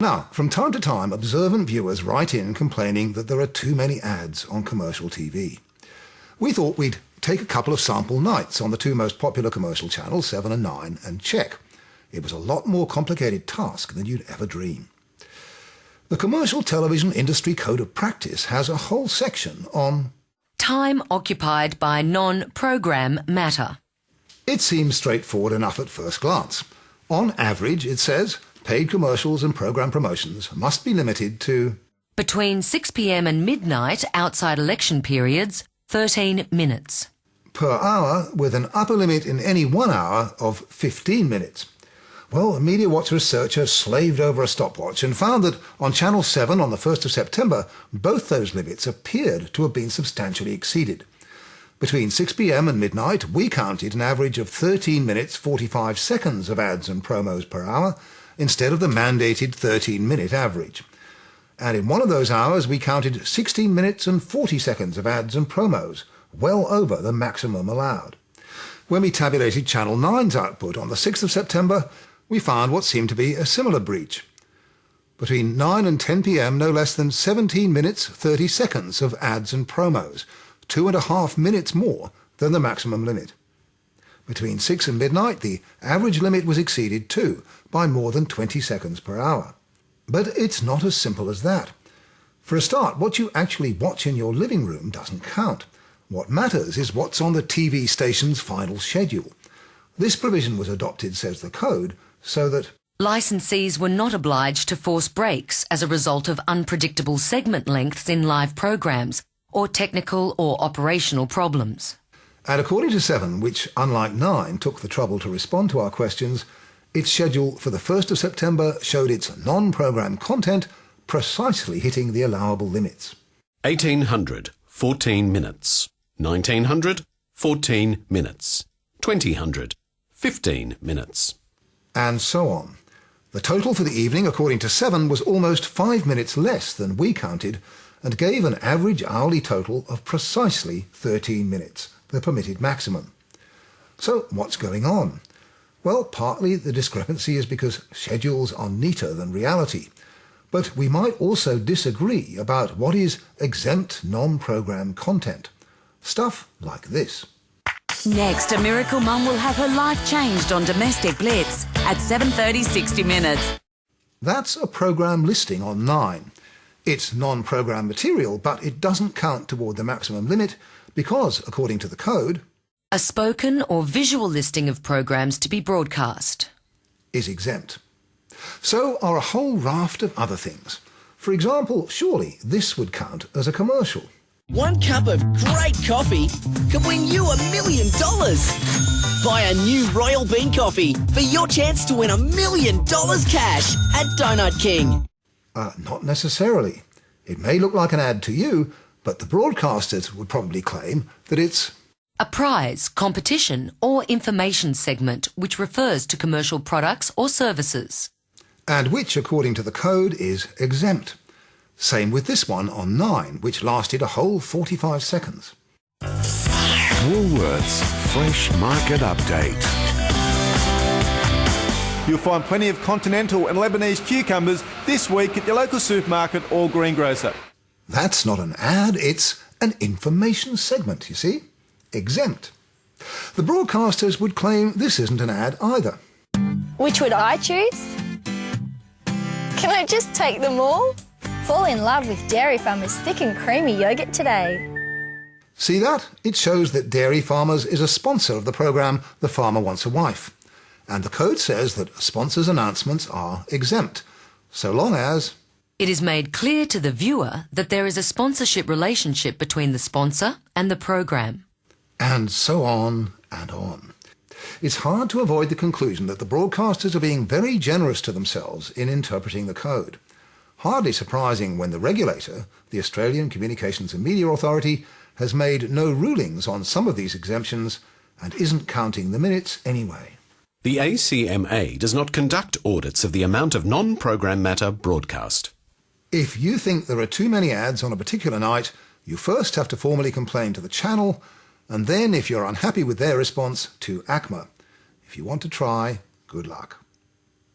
Now, from time to time, observant viewers write in complaining that there are too many ads on commercial TV. We thought we'd take a couple of sample nights on the two most popular commercial channels, 7 and 9, and check. It was a lot more complicated task than you'd ever dream. The Commercial Television Industry Code of Practice has a whole section on time occupied by non-program matter. It seems straightforward enough at first glance. On average, it says, paid commercials and program promotions must be limited to between 6 p.m. and midnight outside election periods, 13 minutes. Per hour, with an upper limit in any 1 hour of 15 minutes. Well, a MediaWatch researcher slaved over a stopwatch and found that on Channel 7 on the 1st of September, both those limits appeared to have been substantially exceeded. Between 6 p.m. and midnight, we counted an average of 13 minutes 45 seconds of ads and promos per hour, instead of the mandated 13-minute average. And in one of those hours, we counted 16 minutes and 40 seconds of ads and promos, well over the maximum allowed. When we tabulated Channel 9's output on the 6th of September, we found what seemed to be a similar breach. Between 9 and 10 p.m, no less than 17 minutes 30 seconds of ads and promos, 2.5 minutes more than the maximum limit. Between 6 and midnight, the average limit was exceeded too, by more than 20 seconds per hour. But it's not as simple as that. For a start, what you actually watch in your living room doesn't count. What matters is what's on the TV station's final schedule. This provision was adopted, says the code, so that licensees were not obliged to force breaks as a result of unpredictable segment lengths in live programs or technical or operational problems. And according to 7, which, unlike 9, took the trouble to respond to our questions, its schedule for the 1st of September showed its non-programme content precisely hitting the allowable limits. 1800, 14 minutes. 1900, 14 minutes. 2000, 15 minutes. And so on. The total for the evening, according to 7, was almost 5 minutes less than we counted, and gave an average hourly total of precisely 13 minutes, the permitted maximum. So what's going on? Well, partly the discrepancy is because schedules are neater than reality, but we might also disagree about what is exempt non-programme content. Stuff like this. Next, a miracle mum will have her life changed on Domestic Blitz at 7:30 60 minutes. That's a programme listing on 9. It's non-programme material, but it doesn't count toward the maximum limit because, according to the code, a spoken or visual listing of programs to be broadcast is exempt. So are a whole raft of other things. For example, surely this would count as a commercial. 1 cup of great coffee could win you $1 million. Buy a new Royal Bean Coffee for your chance to win $1 million cash at Donut King. Not necessarily. It may look like an ad to you, but the broadcasters would probably claim that it's a prize, competition or information segment which refers to commercial products or services. And which, according to the code, is exempt. Same with this one on 9, which lasted a whole 45 seconds. Woolworths Fresh Market Update. You'll find plenty of continental and Lebanese cucumbers this week at your local supermarket or greengrocer. That's not an ad, it's an information segment, you see. Exempt. The broadcasters would claim this isn't an ad either. Which would I choose? Can I just take them all? Fall in love with Dairy Farmer's thick and creamy yoghurt today. See that? It shows that Dairy Farmers is a sponsor of the programme The Farmer Wants a Wife. And the code says that sponsors' announcements are exempt, so long as it is made clear to the viewer that there is a sponsorship relationship between the sponsor and the programme. And so on and on. It's hard to avoid the conclusion that the broadcasters are being very generous to themselves in interpreting the code. Hardly surprising when the regulator, the Australian Communications and Media Authority, has made no rulings on some of these exemptions and isn't counting the minutes anyway. The ACMA does not conduct audits of the amount of non-programme matter broadcast. If you think there are too many ads on a particular night, you first have to formally complain to the channel, and then, if you're unhappy with their response, to ACMA. If you want to try, good luck.